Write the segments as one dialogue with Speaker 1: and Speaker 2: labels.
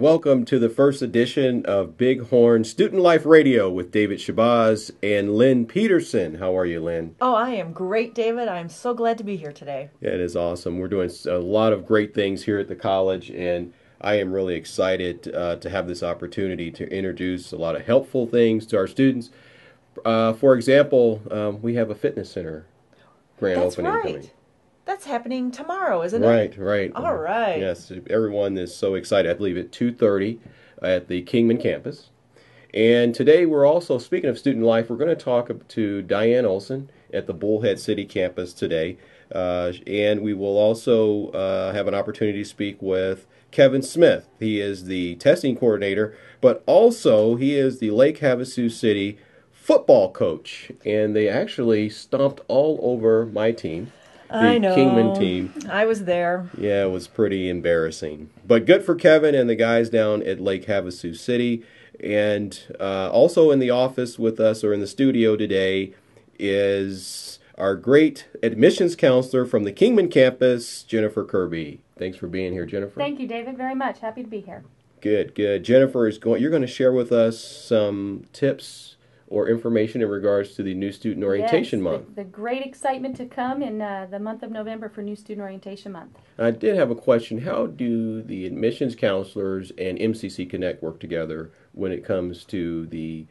Speaker 1: Welcome to the first edition of Bighorn Student Life Radio with David Shabazz and Lynn Peterson. How are you, Lynn?
Speaker 2: Oh, I am great, David. I'm so glad to be here today.
Speaker 1: Yeah, it is awesome. We're doing a lot of great things here at the college, and I am really excited to have this opportunity to introduce a lot of helpful things to our students. For example, we have a fitness center grand opening coming.
Speaker 2: That's happening tomorrow, isn't it?
Speaker 1: Right.
Speaker 2: All right.
Speaker 1: Yes, everyone is so excited. I believe at 2:30 at the Kingman campus. And today we're also, speaking of student life, we're going to talk to Diane Olson at the Bullhead City campus today. And we will also have an opportunity to speak with Kevin Smith. He is the testing coordinator, but also he is the Lake Havasu City football coach. And they actually stomped all over my team.
Speaker 2: I know.
Speaker 1: Kingman team.
Speaker 2: I was there.
Speaker 1: Yeah, it was pretty embarrassing. But good for Kevin and the guys down at Lake Havasu City. And also in the office with us, or in the studio today, is our great admissions counselor from the Kingman campus, Jennifer Kirby. Thanks for being here, Jennifer.
Speaker 3: Thank you, David, very much. Happy to be here.
Speaker 1: Good. Jennifer, you're going to share with us some tips or information in regards to the New Student Orientation Month.
Speaker 3: The great excitement to come in the month of November for New Student Orientation Month.
Speaker 1: I did have a question. How do the admissions counselors and MCC Connect work together when it comes to the,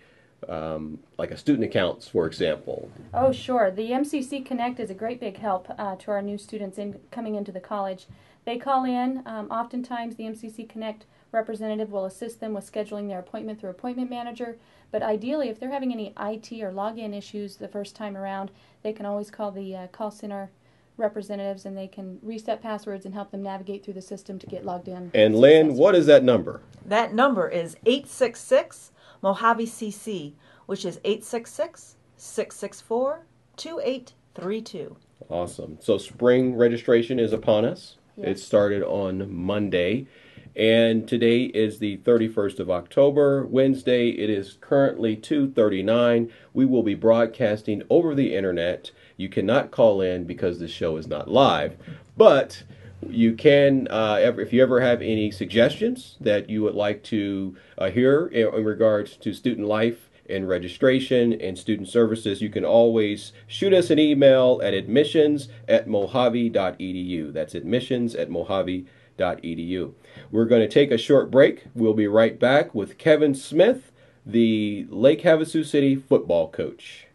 Speaker 1: like a student accounts, for example?
Speaker 3: Oh, sure. The MCC Connect is a great big help to our new students coming into the college. They call in. Oftentimes the MCC Connect representative will assist them with scheduling their appointment through Appointment Manager. But ideally, if they're having any IT or login issues the first time around, they can always call the call center representatives, and they can reset passwords and help them navigate through the system to get logged in.
Speaker 1: And Lynn, what is that number?
Speaker 2: That number is 866 Mohave CC, which is 866-664-2832.
Speaker 1: Awesome. So spring registration is upon us.
Speaker 3: Yes.
Speaker 1: It started on Monday. And today is the 31st of October, Wednesday. It is currently 2:39. We will be broadcasting over the internet. You cannot call in because the show is not live. But you can, if you ever have any suggestions that you would like to hear in regards to student life and registration and student services, you can always shoot us an email at admissions@mohave.edu. That's admissions@mohave.edu. We're going to take a short break. We'll be right back with Kevin Smith, the Lake Havasu City football coach.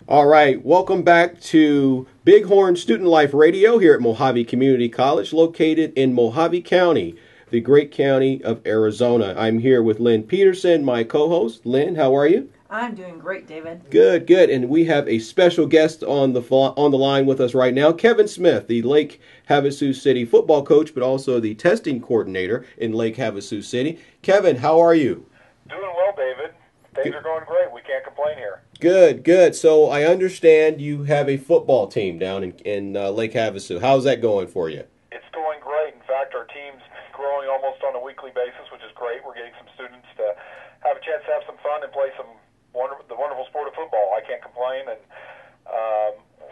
Speaker 1: All right, welcome back to Bighorn Student Life Radio here at Mohave Community College, located in Mohave County, the great county of Arizona. I'm here with Lynn Peterson, my co-host. Lynn, how are you?
Speaker 2: I'm doing great, David.
Speaker 1: Good. And we have a special guest on the line with us right now, Kevin Smith, the Lake Havasu City football coach, but also the testing coordinator in Lake Havasu City. Kevin, how are you?
Speaker 4: Doing well, David. Things are going great. We can't complain here.
Speaker 1: Good. So I understand you have a football team down in Lake Havasu. How's that going for you?
Speaker 4: It's going great. In fact, our team's growing almost on a weekly basis, which is great. We're getting some students to have a chance to have some fun and play the wonderful sport of football. I can't complain. And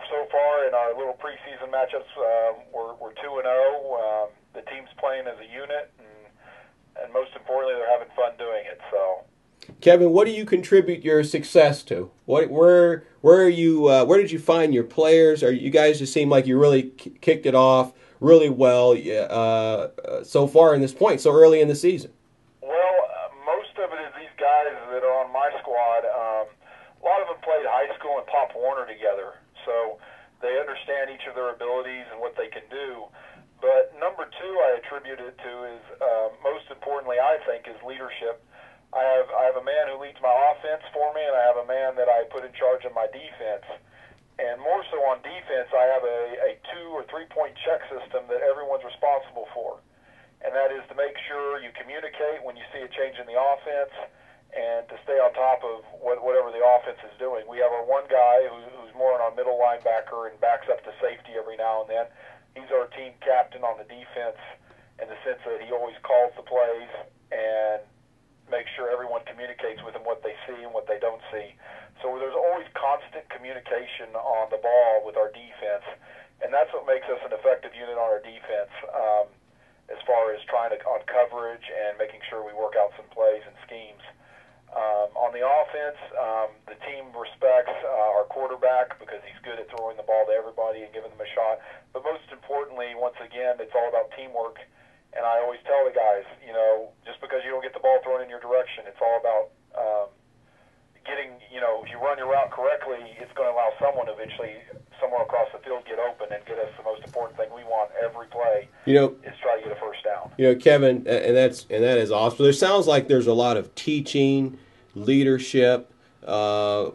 Speaker 4: so far in our little preseason matchups, we're 2-0. The team's playing as a unit, and most importantly, they're having fun doing it. So,
Speaker 1: Kevin, what do you contribute your success to? Where are you? Where did you find your players? You guys just seem like you really kicked it off really well so far in this point, so early in the season.
Speaker 4: Well, most of it is these guys that are on my squad. A lot of them played high school and Pop Warner together, so they understand each of their abilities and what they can do. But number two I attribute it to is, most importantly, I think, is leadership. I have a man who leads my offense for me, and I have a man that I put in charge of my defense. And more so on defense, I have a 2 or 3 point check system that everyone's responsible for. And that is to make sure you communicate when you see a change in the offense and to stay on top of whatever the offense is doing. We have our one guy who's more on our middle linebacker and backs up to safety every now and then. He's our team captain on the defense in the sense that he always calls the plays and makes sure everyone communicates with him what they see and what they don't see. So there's always constant communication on the ball with our defense, and that's what makes us an effective unit on our defense, as far as trying to on coverage and making sure we work out some plays and schemes. On the offense, the team respects our quarterback because he's good at throwing the ball to everybody and giving them a shot. But most importantly, once again, it's all about teamwork. And I always tell the guys, just because you don't get the ball thrown in your direction, it's all about getting, if you run your route correctly, it's going to allow someone eventually, somewhere across the field, get open and get us the most important thing we want every play is try to get a first down.
Speaker 1: Kevin, and that is awesome. There sounds like there's a lot of teaching, leadership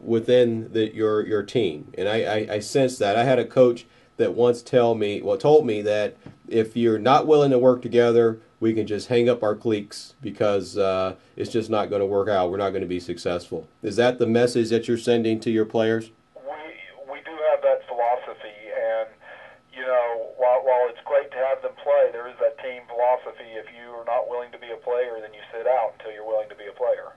Speaker 1: within your team, and I sense that. I had a coach that once told me that if you're not willing to work together, we can just hang up our cleats because it's just not going to work out. We're not going to be successful. Is that the message that you're sending to your players?
Speaker 4: We do have that philosophy, and while it's great to have them play, there is that team philosophy. If you are not willing to be a player, then you sit out until you're willing to be a player.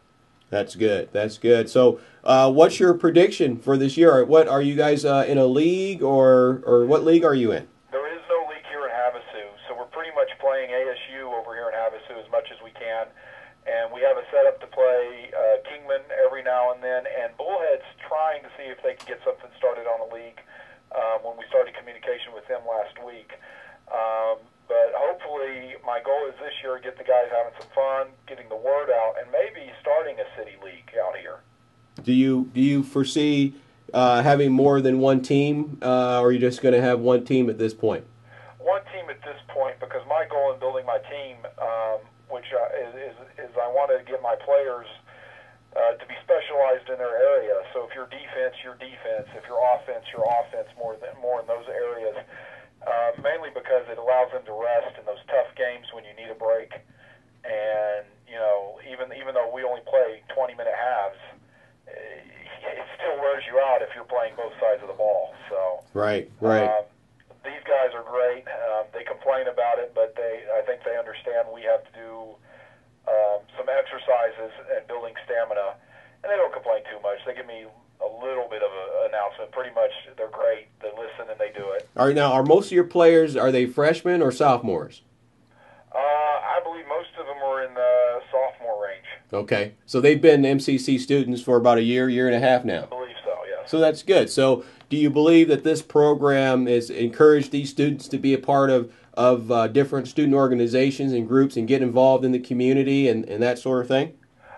Speaker 1: That's good. That's good. So, what's your prediction for this year? What are you guys in a league, or what league are you in?
Speaker 4: There is no league here in Havasu, so we're pretty much playing ASU over here in Havasu as much as we can, and we have a setup to play Kingman every now and then, and Bullhead's trying to see if they can get something started on a league when we started communication with them last week. But hopefully my goal is this year to get the guys having some fun, getting the word out, and maybe starting a city league out here.
Speaker 1: Do you foresee having more than one team, or are you just going to have one team at this point?
Speaker 4: One team at this point, because my goal in building my team, which is I want to get my players to be specialized in their area. So if you're defense, your defense. If you're offense, your offense. More in those areas. Mainly because it allows them to rest in those tough games when you need a break. And, even though we only play 20-minute halves, it still wears you out if you're playing both sides of the ball. So
Speaker 1: Right.
Speaker 4: These guys are great. They complain about it, but I think they understand we have to do some exercises and building stamina. And they don't complain too much. They give me a little bit of an announcement. Pretty much, they're great. They listen and they do it.
Speaker 1: Are most of your players, are they freshmen or sophomores?
Speaker 4: I believe most of them are in the sophomore range.
Speaker 1: Okay. So they've been MCC students for about a year and a half now.
Speaker 4: I believe so, yes.
Speaker 1: So that's good. So do you believe that this program has encouraged these students to be a part of different student organizations and groups and get involved in the community and that sort of thing?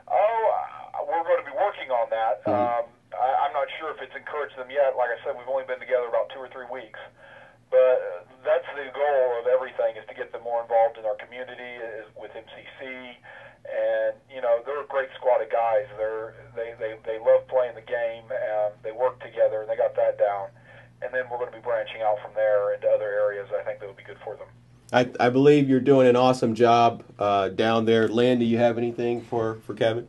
Speaker 4: We're going to be working on that. Mm-hmm. I'm not sure if it's encouraged them yet. Like I said, we've only been together about 2 or 3 weeks. But that's the goal of everything, is to get them more involved in our community with MCC. And, they're a great squad of guys. They love playing the game. They work together, and they got that down. And then we're going to be branching out from there into other areas I think that would be good for them.
Speaker 1: I believe you're doing an awesome job down there. Lynn, do you have anything for Kevin?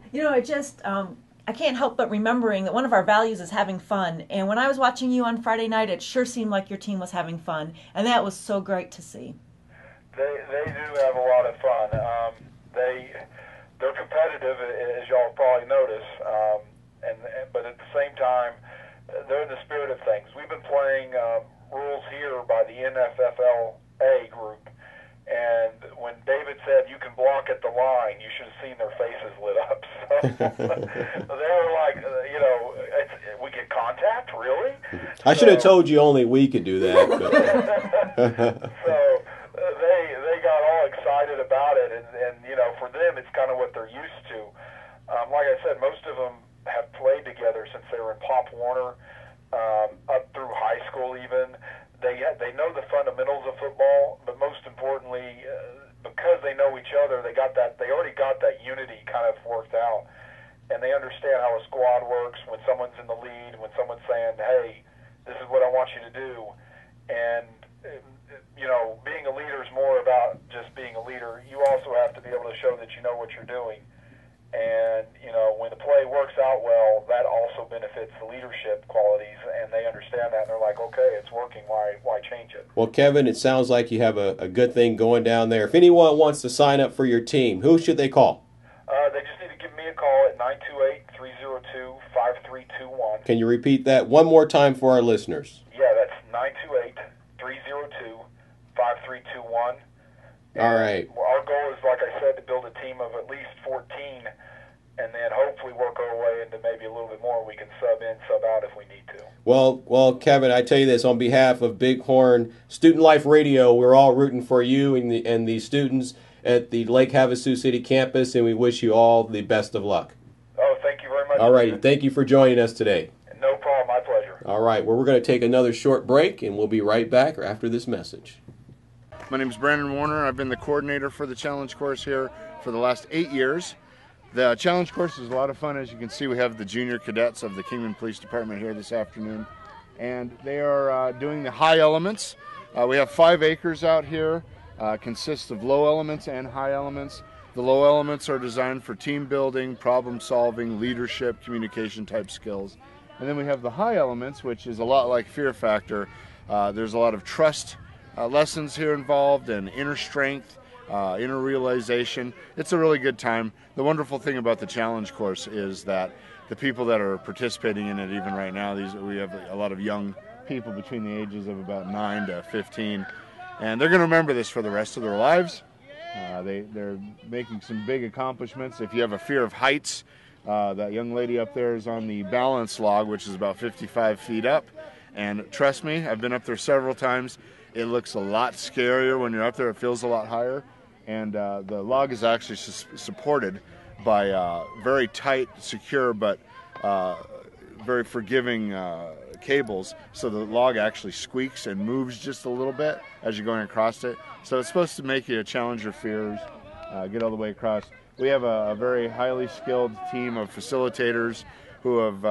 Speaker 2: I can't help but remembering that one of our values is having fun. And when I was watching you on Friday night, it sure seemed like your team was having fun. And that was so great to see.
Speaker 4: They do have a lot of fun. They're competitive, as y'all probably notice. But at the same time, they're in the spirit of things. We've been playing rules here by the NFFLA group. And when David said you can block at the line, you should have seen their faces lit up. So they were like, we get contact, really?
Speaker 1: I should have told you only we could do that. But.
Speaker 4: So they got all excited about it, and for them it's kind of what they're used to. Like I said, most of them have played together since they were in Pop Warner, up through high school even. They know the fundamentals of football, but most importantly, because they know each other, they already got that unity kind of worked out, and they understand how a squad works when someone's in the lead, when someone's saying, "Hey, this is what I want you to do," and being a leader is more about just being a leader. You also have to be able to show that you know what you're doing, and when the play works out well, that also benefits the leadership qualities, and they understand that, and they're like, okay, it's working, why change it?
Speaker 1: Well, Kevin, it sounds like you have a good thing going down there. If anyone wants to sign up for your team, who should they call?
Speaker 4: They just need to give me a call at 928-302-5321.
Speaker 1: Can you repeat that one more time for our listeners?
Speaker 4: Yeah, that's 928-302-5321.
Speaker 1: All right.
Speaker 4: Our goal is, like I said, to build a team of at least 14, and then hopefully work our way into maybe a little bit more. We can sub in, sub out if we need to.
Speaker 1: Well, Kevin, I tell you this, on behalf of Bighorn Student Life Radio, we're all rooting for you and the students at the Lake Havasu City campus, and we wish you all the best of luck.
Speaker 4: Oh, thank you very much.
Speaker 1: All right, thank you for joining us today.
Speaker 4: No problem, my pleasure.
Speaker 1: All right, well, we're going to take another short break, and we'll be right back after this message.
Speaker 5: My name is Brandon Warner. I've been the coordinator for the challenge course here for the last 8 years. The challenge course is a lot of fun. As you can see, we have the junior cadets of the Kingman Police Department here this afternoon, and they are doing the high elements. We have 5 acres out here. Consists of low elements and high elements. The low elements are designed for team building, problem solving, leadership, communication type skills. And then we have the high elements, which is a lot like Fear Factor. There's a lot of trust lessons here involved, and inner strength, inner realization. It's a really good time. The wonderful thing about the challenge course is that the people that are participating in it, even right now, we have a lot of young people between the ages of about 9 to 15, and they're going to remember this for the rest of their lives. They're making some big accomplishments. If you have a fear of heights, that young lady up there is on the balance log, which is about 55 feet up, and trust me, I've been up there several times. It looks a lot scarier when you're up there. It feels a lot higher. And the log is actually supported by very tight, secure, but very forgiving cables. So the log actually squeaks and moves just a little bit as you're going across it. So it's supposed to make you challenge your fears, get all the way across. We have a very highly skilled team of facilitators who have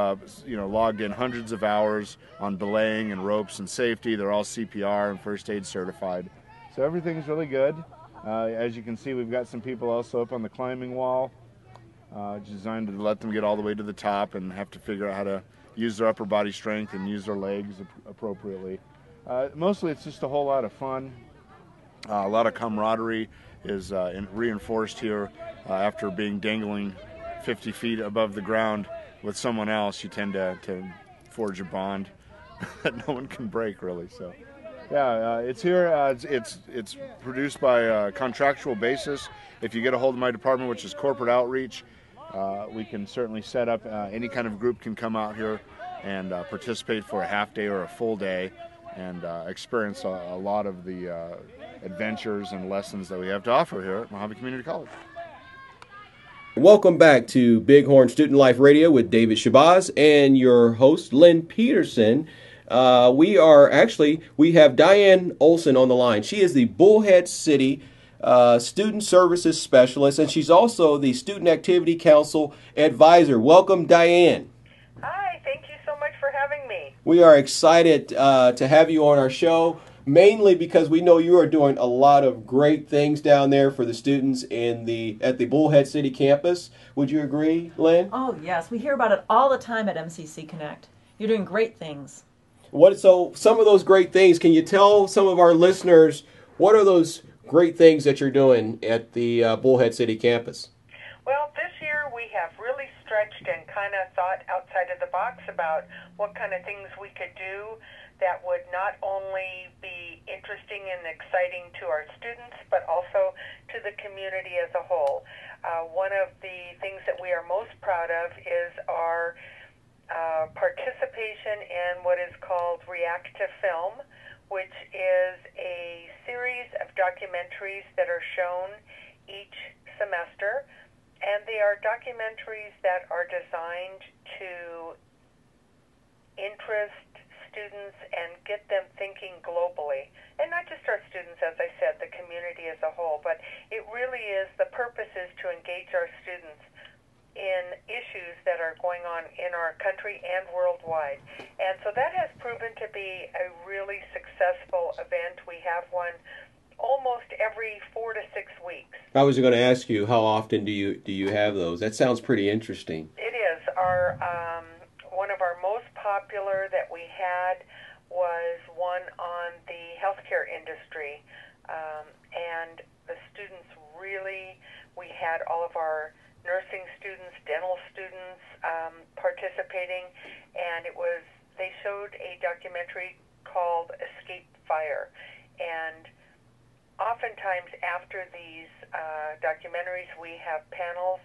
Speaker 5: logged in hundreds of hours on belaying and ropes and safety. They're all CPR and first aid certified. So everything's really good. As you can see, we've got some people also up on the climbing wall, designed to let them get all the way to the top and have to figure out how to use their upper body strength and use their legs appropriately. Mostly it's just a whole lot of fun. A lot of camaraderie is reinforced here after being dangling 50 feet above the ground with someone else. You tend to forge a bond that no one can break, really. So, yeah, it's here. It's produced by a contractual basis. If you get a hold of my department, which is corporate outreach, we can certainly set up. Any kind of group can come out here and participate for a half day or a full day, and experience a lot of the adventures and lessons that we have to offer here at Mohave Community College.
Speaker 1: Welcome back to Bighorn Student Life Radio with David Shabazz and your host, Lynn Peterson. We have Diane Olson on the line. She is the Bullhead City Student Services Specialist, and she's also the Student Activity Council Advisor. Welcome, Diane.
Speaker 6: Hi, thank you so much for having me.
Speaker 1: We are excited to have you on our show, mainly because we know you are doing a lot of great things down there for the students at the Bullhead City campus. Would you agree, Lynn?
Speaker 2: Oh, yes. We hear about it all the time at MCC Connect. You're doing great things.
Speaker 1: So some of those great things, can you tell some of our listeners, what are those great things that you're doing at the Bullhead City campus?
Speaker 6: Well, this year we have really stretched and kind of thought outside of the box about what kind of things we could do that would not only be interesting and exciting to our students, but also to the community as a whole. One of the things that we are most proud of is our participation in what is called React to Film, which is a series of documentaries that are shown each semester, and they are documentaries that are designed to interest students and get them thinking globally. And not just our students, as I said, the community as a whole, but it really is, the purpose is to engage our students in issues that are going on in our country and worldwide. And so that has proven to be a really successful event. We have one almost every 4 to 6 weeks.
Speaker 1: I was going to ask you, how often do you have those? That sounds pretty interesting.
Speaker 6: It is. Our one of our most popular that we had was one on the healthcare industry, and the students really, we had all of our nursing students, dental students participating, and they showed a documentary called Escape Fire. And oftentimes after these documentaries, we have panels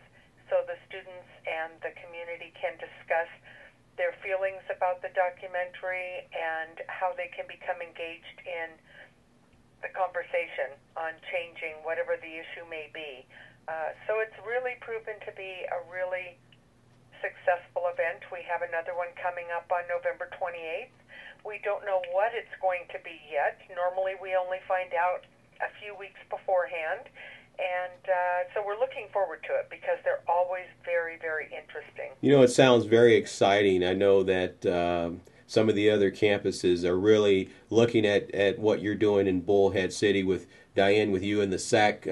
Speaker 6: so the students and the community can discuss their feelings about the documentary and how they can become engaged in the conversation on changing whatever the issue may be. So it's really proven to be a really successful event. We have another one coming up on November 28th. We don't know what it's going to be yet. Normally we only find out a few weeks beforehand. And so we're looking forward to it because they're always very, very interesting.
Speaker 1: You know, it sounds very exciting. I know that some of the other campuses are really looking at what you're doing in Bullhead City with Diane, with you and the SAC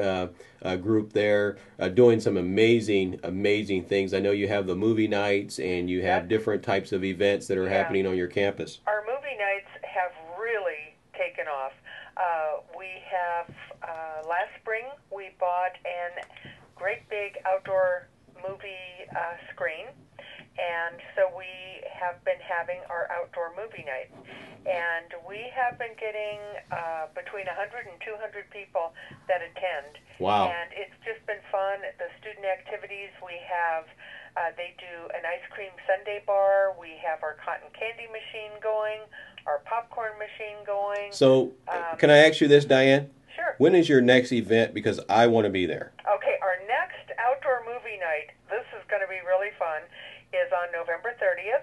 Speaker 1: group there, doing some amazing things. I know you have the movie nights and you have different types of events that are happening on your campus.
Speaker 6: Our movie nights have really taken off. We have, last spring, we bought a great big outdoor movie screen, and so we have been having our outdoor movie nights. And we have been getting between 100 and 200 people that attend.
Speaker 1: Wow.
Speaker 6: And it's just been fun. The student activities, we have, they do an ice cream sundae bar. We have our cotton candy machine going, our popcorn machine going.
Speaker 1: So, can I ask you this, Diane?
Speaker 6: Sure.
Speaker 1: When is your next event? Because I want to be there.
Speaker 6: Okay, our next outdoor movie night, this is going to be really fun, is on November 30th.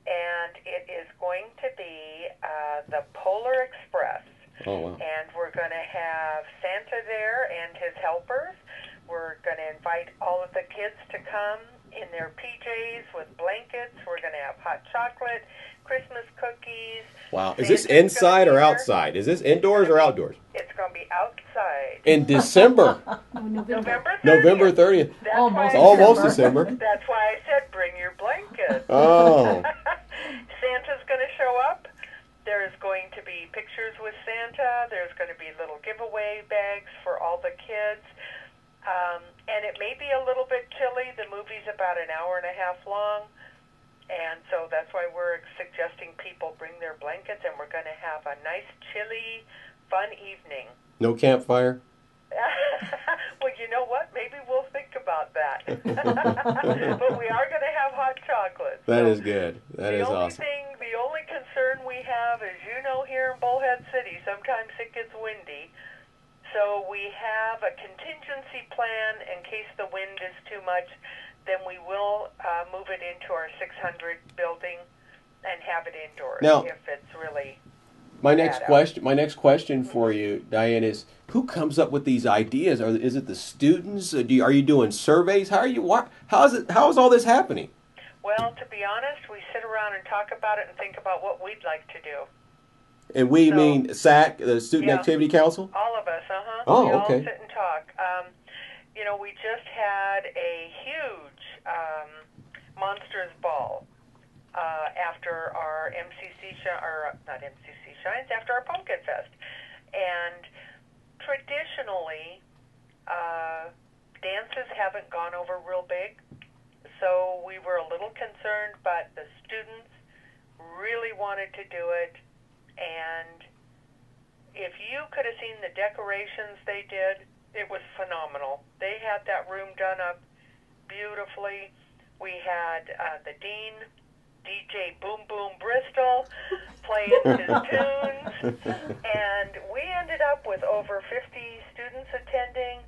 Speaker 6: And it is going to be the Polar Express.
Speaker 1: Oh, wow.
Speaker 6: And we're going to have Santa there and his helpers. We're going to invite all of the kids to come in their PJs with blankets. We're going to have hot chocolate, Christmas cookies.
Speaker 1: Wow. Is this inside or outside? Is this indoors or outdoors?
Speaker 6: It's going to be outside.
Speaker 1: In December.
Speaker 6: November 30th.
Speaker 1: November 30th. Almost December.
Speaker 6: That's why I said bring your blankets.
Speaker 1: Oh.
Speaker 6: Santa's going to show up. There's going to be pictures with Santa. There's going to be little giveaway bags for all the kids. And it may be a little bit chilly. The movie's about an hour and a half long. And so that's why we're suggesting people bring their blankets, and we're going to have a nice, chilly, fun evening.
Speaker 1: No campfire?
Speaker 6: Well, you know what? Maybe we'll think about that. But we are going to have hot chocolate.
Speaker 1: That is good. That is awesome.
Speaker 6: The only concern we have is, you know, here in Bullhead City, sometimes it gets windy. So we have a contingency plan in case the wind is too much. Then we will move it into our 600 building and have it indoors
Speaker 1: now,
Speaker 6: if it's really
Speaker 1: my next question for you, Diane, is who comes up with these ideas? Is it the students? Are you doing surveys? How is all this happening?
Speaker 6: Well, to be honest, we sit around and talk about it and think about what we'd like to do.
Speaker 1: And we mean SAC, the Student Activity Council?
Speaker 6: All of us,
Speaker 1: Oh,
Speaker 6: we
Speaker 1: okay.
Speaker 6: all sit and talk. You know, we just had a huge Monsters Ball after our MCC, not MCC Shines, after our Pumpkin Fest. And traditionally, dances haven't gone over real big, so we were a little concerned, but the students really wanted to do it. And if you could have seen the decorations they did, it was phenomenal. They had that room done up beautifully. We had the dean, DJ Boom Boom Bristol, playing his tunes. And we ended up with over 50 students attending.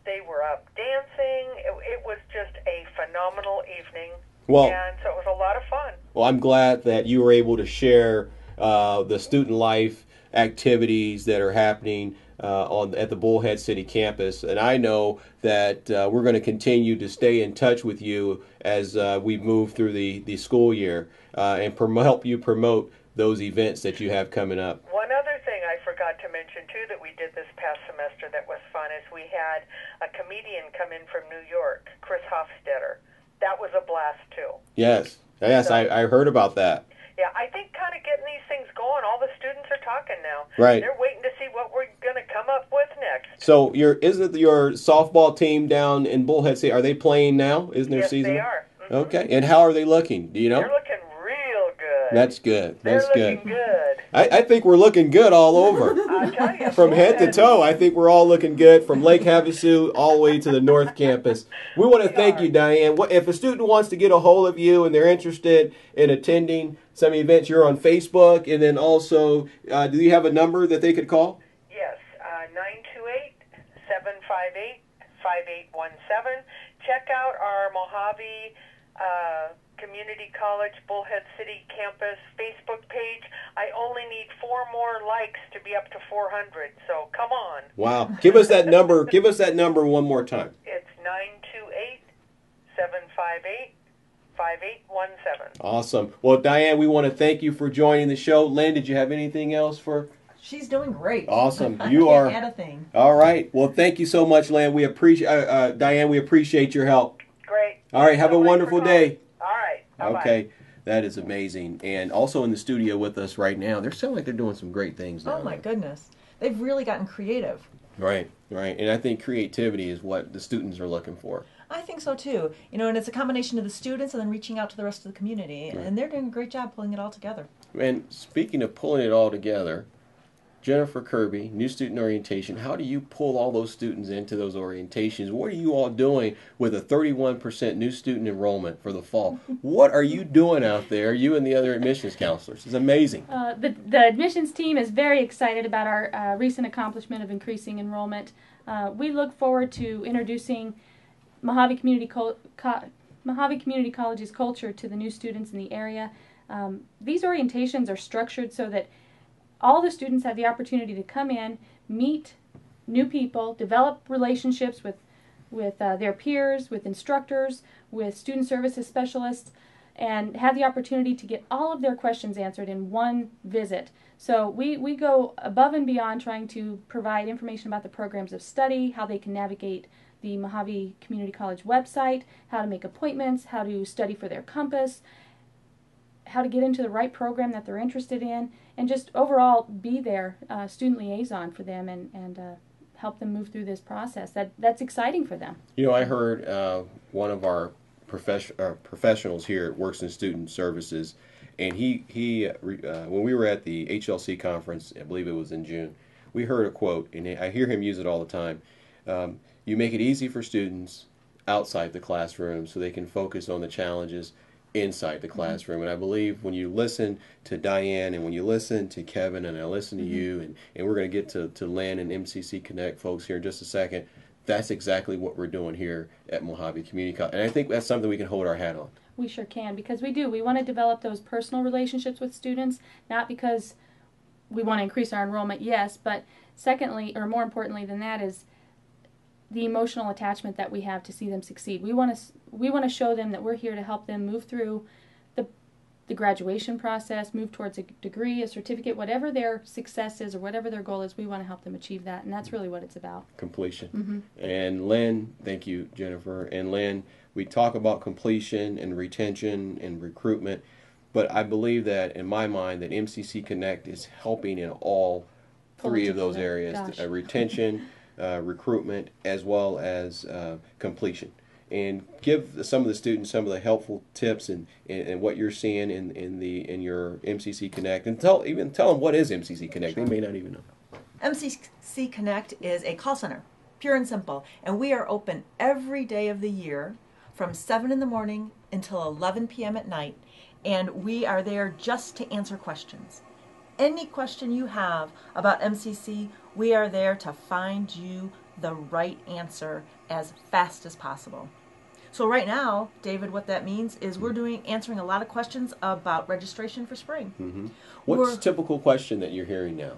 Speaker 6: They were up dancing. It was just a phenomenal evening. And so it was a lot of fun.
Speaker 1: Well, I'm glad that you were able to share the student life activities that are happening at the Bullhead City campus, and I know that we're going to continue to stay in touch with you as we move through the school year and help you promote those events that you have coming up.
Speaker 6: One other thing I forgot to mention too that we did this past semester that was fun is we had a comedian come in from New York, Chris Hofstetter. That was a blast too.
Speaker 1: Yes, so, I heard about that.
Speaker 6: Yeah, I think kind of getting these things going, all the students are talking now.
Speaker 1: Right.
Speaker 6: They're waiting to see what we're going going to come up with next.
Speaker 1: So isn't your softball team down in Bullhead City, are they playing now? Isn't their
Speaker 6: Yes,
Speaker 1: season?
Speaker 6: they are. Mm-hmm.
Speaker 1: Okay. And how are they looking? Do you know?
Speaker 6: They're looking real good.
Speaker 1: That's good. That's
Speaker 6: They're
Speaker 1: good.
Speaker 6: looking good.
Speaker 1: I think we're looking good all over.
Speaker 6: I tell you.
Speaker 1: From head to toe, I think we're all looking good, from Lake Havasu all the way to the North Campus. We want to thank you, Diane. If a student wants to get a hold of you and they're interested in attending some events, you're on Facebook, and then also, do you have a number that they could call?
Speaker 6: Yes, 928-758-5817. Check out our Mohave Community College Bullhead City Campus Facebook page. I only need 4 more likes to be up to 400, so come on.
Speaker 1: Wow. Give us that number. Give us that number one more time.
Speaker 6: It's 928-758-5817.
Speaker 1: Awesome. Well, Diane, we want to thank you for joining the show. Lynn, did you have anything else for?
Speaker 2: She's doing great.
Speaker 1: Awesome.
Speaker 2: I
Speaker 1: You
Speaker 2: can't
Speaker 1: are.
Speaker 2: add a thing.
Speaker 1: All right. Well, thank you so much, Lynn. We appreciate Diane. We appreciate your help.
Speaker 6: Great.
Speaker 1: All right. Have a wonderful day.
Speaker 6: All right. Bye-bye.
Speaker 1: Okay. That is amazing. And also in the studio with us right now, they sound like they're doing some great things down
Speaker 2: Oh my
Speaker 1: there.
Speaker 2: goodness. They've really gotten creative.
Speaker 1: Right, right. And I think creativity is what the students are looking for.
Speaker 2: I think so too. You know, and it's a combination of the students and then reaching out to the rest of the community.
Speaker 1: Right.
Speaker 2: And they're doing a great job pulling it all together.
Speaker 1: And speaking of pulling it all together, Jennifer Kirby, New Student Orientation, how do you pull all those students into those orientations? What are you all doing with a 31% new student enrollment for the fall? What are you doing out there, you and the other admissions counselors? It's amazing.
Speaker 3: The admissions team is very excited about our recent accomplishment of increasing enrollment. We look forward to introducing Mohave Community College's culture to the new students in the area. These orientations are structured so that all the students have the opportunity to come in, meet new people, develop relationships with their peers, with instructors, with student services specialists, and have the opportunity to get all of their questions answered in one visit. So we go above and beyond trying to provide information about the programs of study, how they can navigate the Mohave Community College website, how to make appointments, how to study for their compass, how to get into the right program that they're interested in, and just overall be their student liaison for them and help them move through this process. That's exciting for them.
Speaker 1: You know, I heard one of our professionals here works in student services, and he when we were at the HLC conference, I believe it was in June, we heard a quote, and I hear him use it all the time. You make it easy for students outside the classroom so they can focus on the challenges inside the classroom. And I believe when you listen to Diane and when you listen to Kevin and I listen to you, and we're going to get to Lynn and MCC Connect folks here in just a second, that's exactly what we're doing here at Mohave Community College. And I think that's something we can hold our hat on.
Speaker 3: We sure can, because we do. We want to develop those personal relationships with students, not because we want to increase our enrollment, yes, but secondly, or more importantly than that, is the emotional attachment that we have to see them succeed. We want to show them that we're here to help them move through the graduation process, move towards a degree, a certificate, whatever their success is or whatever their goal is. We want to help them achieve that, and that's really what it's about.
Speaker 1: Completion.
Speaker 3: Mm-hmm.
Speaker 1: And Lynn, thank you, Jennifer. And Lynn, we talk about completion and retention and recruitment, but I believe that in my mind that MCC Connect is helping in all three of those areas: retention, recruitment, as well as completion. And give some of the students some of the helpful tips and what you're seeing in your MCC Connect, and tell them what is MCC Connect. Sure. They may not even know.
Speaker 2: MCC Connect is a call center, pure and simple, and we are open every day of the year from 7 in the morning until 11 p.m. at night, and we are there just to answer questions. Any question you have about MCC, we are there to find you the right answer as fast as possible. So right now, David, what that means is we're answering a lot of questions about registration for spring.
Speaker 1: Mm-hmm. What's a typical question that you're hearing now?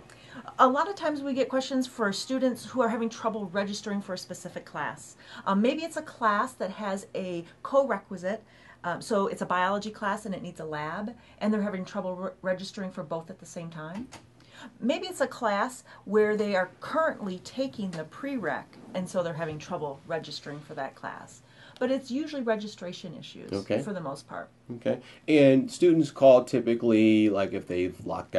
Speaker 2: A lot of times we get questions for students who are having trouble registering for a specific class. Maybe it's a class that has a co-requisite, so it's a biology class and it needs a lab, and they're having trouble registering for both at the same time. Maybe it's a class where they are currently taking the prereq, and so they're having trouble registering for that class. But it's usually registration issues for the most part.
Speaker 1: Okay. And students call typically, like if they got locked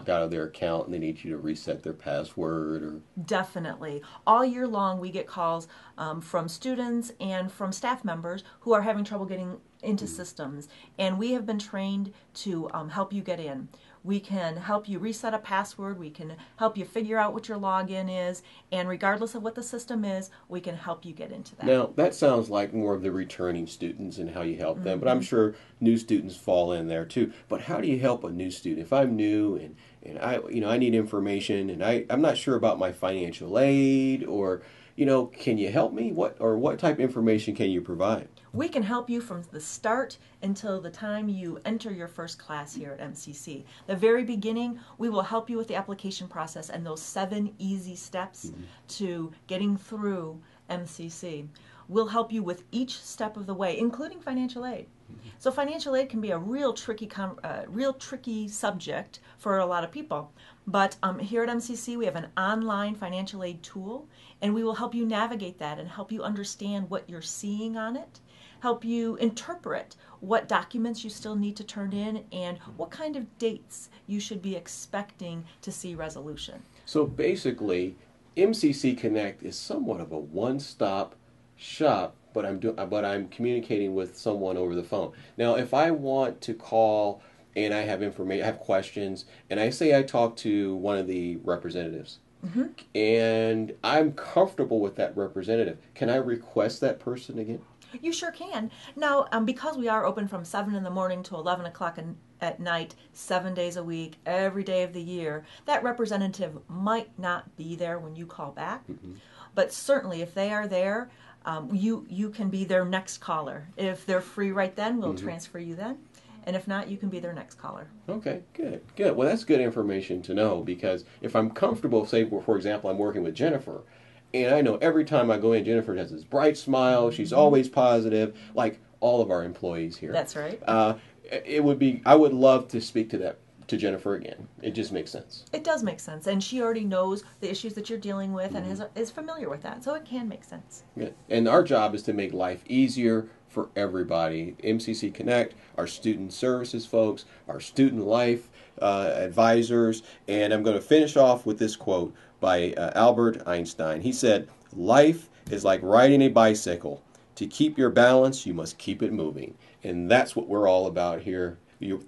Speaker 1: out of their account and they need you to reset their password, or
Speaker 2: Definitely. All year long we get calls from students and from staff members who are having trouble getting into systems. And we have been trained to help you get in. We can help you reset a password. We can help you figure out what your login is. And regardless of what the system is, we can help you get into that.
Speaker 1: Now, that sounds like more of the returning students and how you help them. But I'm sure new students fall in there too. But how do you help a new student? If I'm new and I need information and I'm not sure about my financial aid, or can you help me? What type of information can you provide?
Speaker 2: We can help you from the start until the time you enter your first class here at MCC. The very beginning, we will help you with the application process and those 7 easy steps to getting through MCC. We'll help you with each step of the way, including financial aid. So financial aid can be a real tricky subject for a lot of people. But here at MCC, we have an online financial aid tool, and we will help you navigate that and help you understand what you're seeing on it, help you interpret what documents you still need to turn in, and what kind of dates you should be expecting to see resolution.
Speaker 1: So basically, MCC Connect is somewhat of a one-stop shop, but I'm communicating with someone over the phone. Now, if I want to call and I have information, I have questions, and I say I talk to one of the representatives, and I'm comfortable with that representative, can I request that person again?
Speaker 2: You sure can. Now, because we are open from 7 in the morning to 11 o'clock at night, 7 days a week, every day of the year, that representative might not be there when you call back. But certainly, if they are there, you can be their next caller. If they're free right then, we'll transfer you then. And if not, you can be their next caller.
Speaker 1: Okay, good. Well, that's good information to know, because if I'm comfortable, say, for example, I'm working with Jennifer, and I know every time I go in, Jennifer has this bright smile. She's always positive, like all of our employees here.
Speaker 2: That's right.
Speaker 1: I would love to speak to Jennifer again. It just makes sense.
Speaker 2: It does make sense, and she already knows the issues that you're dealing with and is familiar with that, so it can make sense.
Speaker 1: Good. And our job is to make life easier for everybody. MCC Connect, our student services folks, our student life advisors, and I'm going to finish off with this quote by Albert Einstein. He said, "Life is like riding a bicycle. To keep your balance, you must keep it moving." And that's what we're all about here.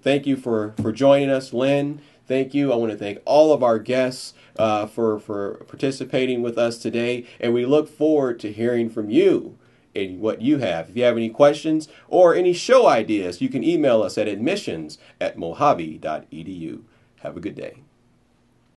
Speaker 1: Thank you for joining us, Lynn. Thank you. I want to thank all of our guests for participating with us today, and we look forward to hearing from you and what you have. If you have any questions or any show ideas, you can email us at admissions@mohave.edu. Have a good day.